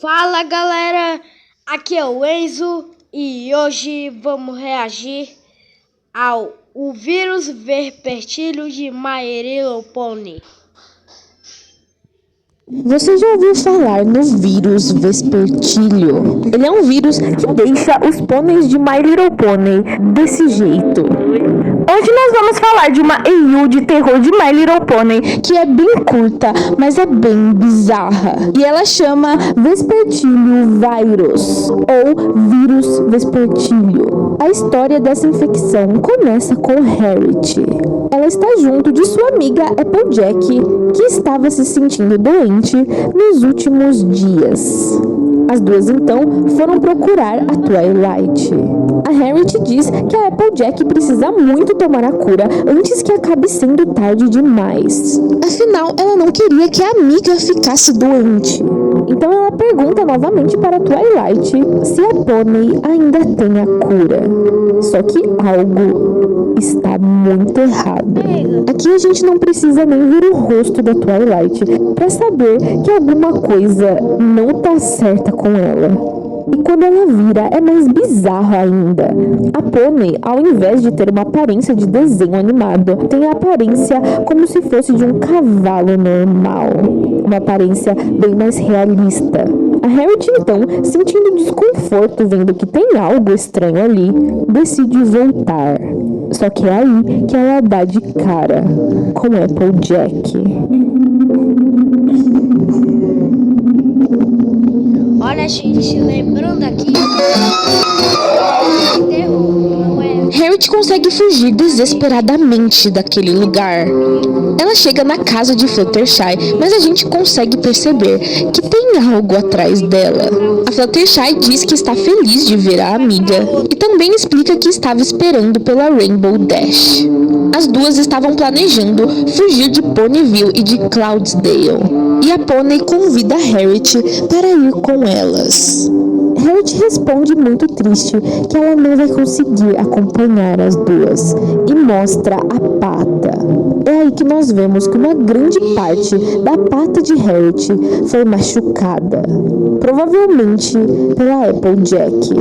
Fala galera, aqui é o Enzo e hoje vamos reagir ao o vírus vespertilio de My Little Pony. Você já ouviu falar no vírus vespertilio? Ele é um vírus que deixa os pôneis de My Little Pony desse jeito. Hoje nós vamos falar de uma EU de terror de My Little Pony que é bem curta, mas é bem bizarra. E ela chama Vespertilio Virus, ou vírus vespertilio. A história dessa infecção começa com Harriet. Ela está junto de sua amiga Applejack, que estava se sentindo doente nos últimos dias. As duas então foram procurar a Twilight. A Harriet diz que a Applejack precisa muito tomar a cura antes que acabe sendo tarde demais. Afinal, ela não queria que a amiga ficasse doente. Então ela pergunta novamente para a Twilight se a Pony ainda tem a cura. Só que algo está muito errado. Aqui a gente não precisa nem ver o rosto da Twilight para saber que alguma coisa não tá certa com ela. E quando ela vira, é mais bizarro ainda. A Pony, ao invés de ter uma aparência de desenho animado, tem a aparência como se fosse de um cavalo normal. Uma aparência bem mais realista. A Harriet, então, sentindo desconforto vendo que tem algo estranho ali, decide voltar. Só que é aí que ela dá de cara com Applejack. Olha, gente, lembrando aqui, terror, não é? Harriet consegue fugir desesperadamente daquele lugar. Ela chega na casa de Fluttershy, mas a gente consegue perceber que tem algo atrás dela. A Fluttershy diz que está feliz de ver a amiga e também explica que estava esperando pela Rainbow Dash. As duas estavam planejando fugir de Ponyville e de Cloudsdale. E a Pony convida Harriet para ir com elas. Harriet responde muito triste que ela não vai conseguir acompanhar as duas e mostra a pata. É aí que nós vemos que uma grande parte da pata de Harriet foi machucada, provavelmente pela Applejack.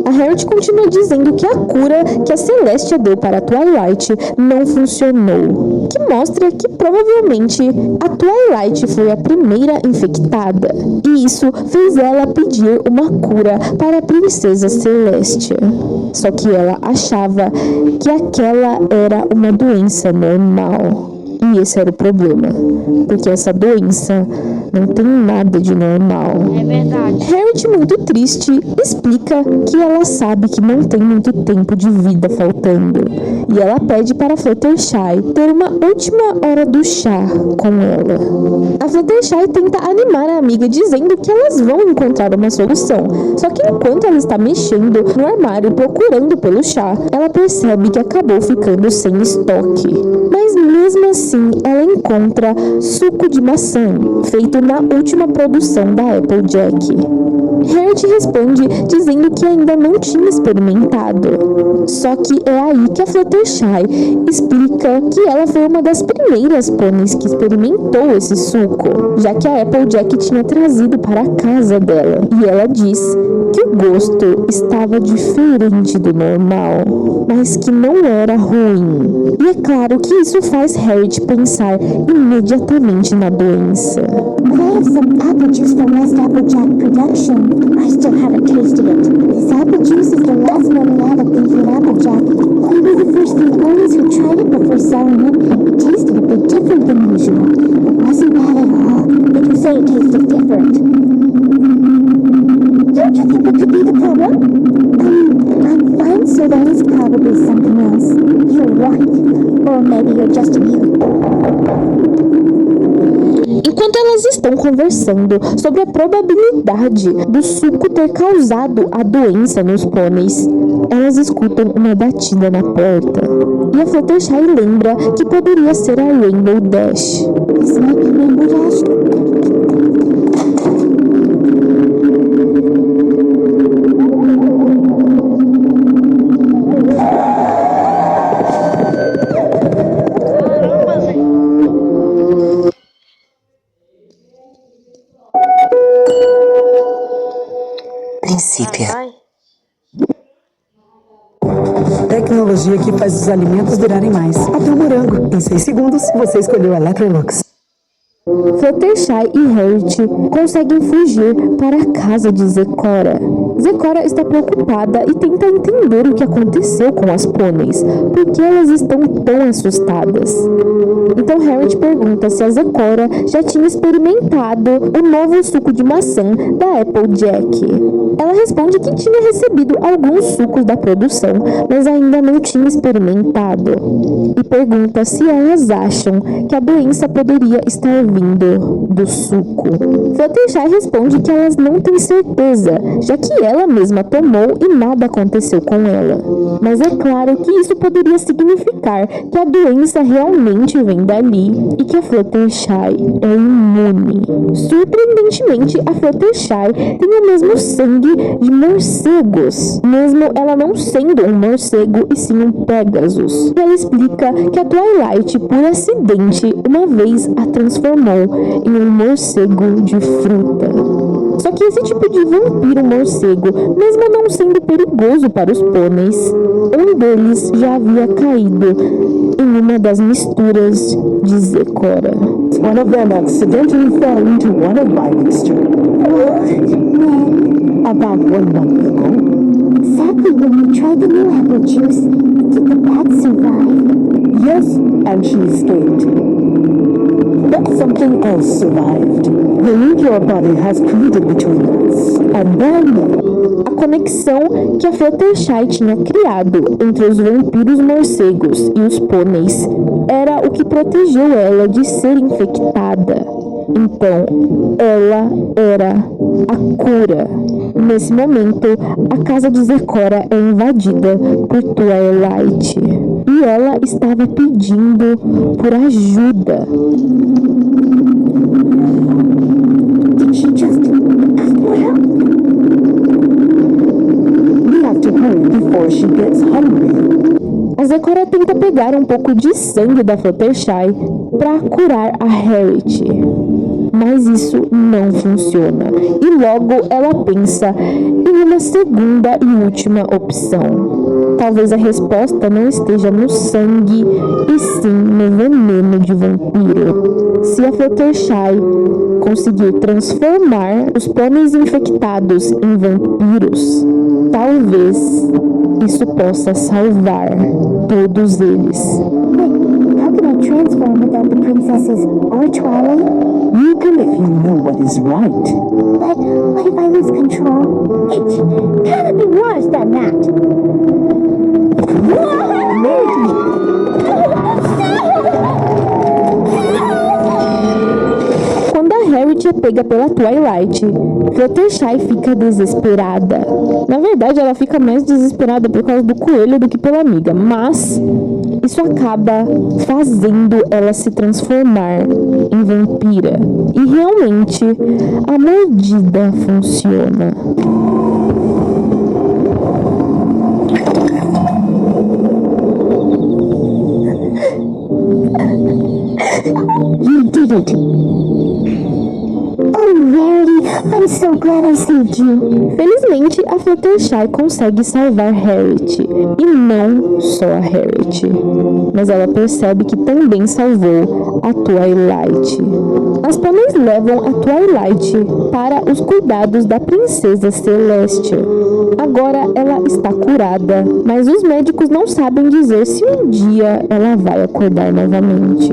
A Harriet continua dizendo que a cura que a Celestia deu para a Twilight não funcionou, que mostra que provavelmente a Twilight foi a primeira infectada, e isso fez ela pedir uma cura para a princesa Celestia. Só que ela achava que aquela era uma doença normal. E esse era o problema, porque essa doença não tem nada de normal. É verdade. Harriet, muito triste, explica que ela sabe que não tem muito tempo de vida faltando. E ela pede para Fluttershy ter uma última hora do chá com ela. A Fluttershy tenta animar a amiga dizendo que elas vão encontrar uma solução. Só que enquanto ela está mexendo no armário procurando pelo chá, ela percebe que acabou ficando sem estoque. Mas mesmo assim, ela encontra suco de maçã, feito na última produção da Applejack. Harriet responde dizendo que ainda não tinha experimentado. Só que é aí que a Fluttershy explica que ela foi uma das primeiras pôneis que experimentou esse suco, já que a Applejack tinha trazido para a casa dela. E ela diz que o gosto estava diferente do normal, mas que não era ruim. E é claro que isso faz Harriet pensar imediatamente na doença. I have some apple juice from West Applejack production. I still haven't tasted it. This apple juice is the last known out of beef in Applejack. We were the first three owners who tried it before selling it. It tasted a bit different than usual. It wasn't bad at all. They can say it tasted different. Don't you think that could be the problem? I'm fine, so that is probably something else. You're right. Or maybe you're just immune. Enquanto elas estão conversando sobre a probabilidade do suco ter causado a doença nos pôneis, elas escutam uma batida na porta. E a Fluttershy lembra que poderia ser a Rainbow Dash. This might be Rainbow Dash. princípio. Vai. Tecnologia que faz os alimentos durarem mais. Até o morango. Em 6 segundos, você escolheu a Electrolux. Fluttershy e Harriet conseguem fugir para a casa de Zecora. Zecora está preocupada e tenta entender o que aconteceu com as pôneis, por que elas estão tão assustadas. Então Harriet pergunta se a Zecora já tinha experimentado o novo suco de maçã da Applejack. Ela responde que tinha recebido alguns sucos da produção, mas ainda não tinha experimentado. E pergunta se elas acham que a doença poderia estar vindo do suco. Fluttershy responde que elas não têm certeza, já que ela mesma tomou e nada aconteceu com ela. Mas é claro que isso poderia significar que a doença realmente vem dali e que a Fluttershy é imune. Surpreendentemente, a Fluttershy tem o mesmo sangue de morcegos, mesmo ela não sendo um morcego e sim um Pegasus. Ela explica que a Twilight, por acidente, uma vez a transformou em um morcego de fruta. Só que esse tipo de vampiro morcego, mesmo não sendo perigoso para os pôneis, um deles já havia caído em uma das misturas de Zecora. One of them accidentally fell into one of my mixture. About 1 month ago. Exactly when we tried the new apple juice. Did the bat survive? Yes, and she escaped. But something else survived. The link your body has created between us. And then... A conexão que a Fluttershy tinha criado entre os vampiros morcegos e os pôneis era o que protegeu ela de ser infectada. Então, ela era a cura. Nesse momento, a casa de Zecora é invadida por Twilight. E ela estava pedindo por ajuda. Did she just put up? we have to hurry before she gets hungry. A Zecora tenta pegar um pouco de sangue da Fluttershy para curar a Harriet. Mas isso não funciona. E logo ela pensa em uma segunda e última opção. Talvez a resposta não esteja no sangue, e sim no veneno de vampiro. Se a Fluttershy conseguir transformar os pôneis infectados em vampiros, talvez isso possa salvar todos eles. Wait, how can I transform without the princesses or Twilight? You can if you know what is right. But what if I lose control? It gotta be worse than that. Quando a Harriet é pega pela Twilight, Fluttershy fica desesperada. Na verdade, ela fica mais desesperada por causa do coelho do que pela amiga, mas isso acaba fazendo ela se transformar em vampira. E realmente, a mordida funciona. You did it. Oh, Rarity, I'm so glad I saved you. Felizmente, a Fluttershy consegue salvar Harriet. E não só a Harriet, mas ela percebe que também salvou a Twilight. As pôneis levam a Twilight para os cuidados da princesa Celeste. Agora ela está curada, mas os médicos não sabem dizer se um dia ela vai acordar novamente.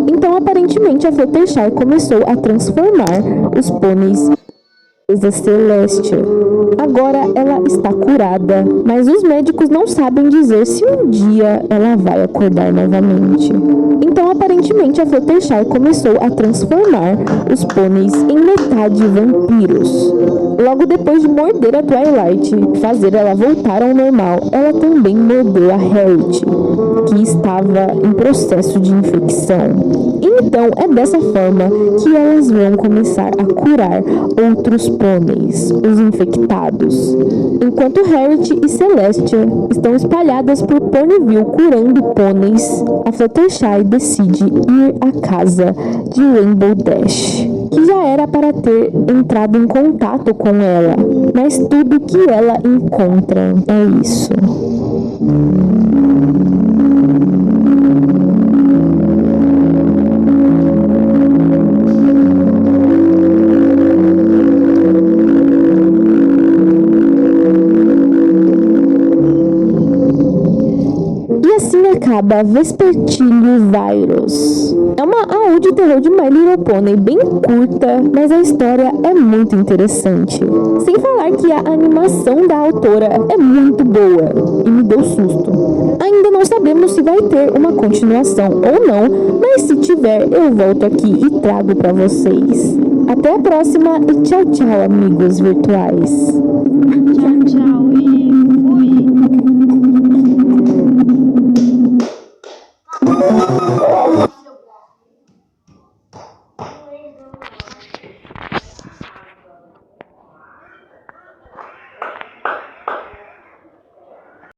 Então, aparentemente, a Fluttershy começou a transformar os pôneis da Celeste. Agora ela está curada, mas os médicos não sabem dizer se um dia ela vai acordar novamente. Então, aparentemente, a Fluttershy começou a transformar os pôneis em metade vampiros. Logo depois de morder a Twilight, fazer ela voltar ao normal, ela também mordeu a Harriet, que estava em processo de infecção. Então, é dessa forma que elas vão começar a curar outros pôneis, os infectados. Enquanto Harriet e Celeste estão espalhadas por Ponyville curando pôneis, a Fluttershy decide ir à casa de Rainbow Dash. que já era para ter entrado em contato com ela, mas tudo que ela encontra é isso. E assim acaba Vespertilio Virus. É uma AU de terror de My Little Pony bem curta, mas a história é muito interessante. Sem falar que a animação da autora é muito boa e me deu susto. Ainda não sabemos se vai ter uma continuação ou não, mas se tiver eu volto aqui e trago pra vocês. Até a próxima e tchau, tchau, amigos virtuais. Tchau, tchau.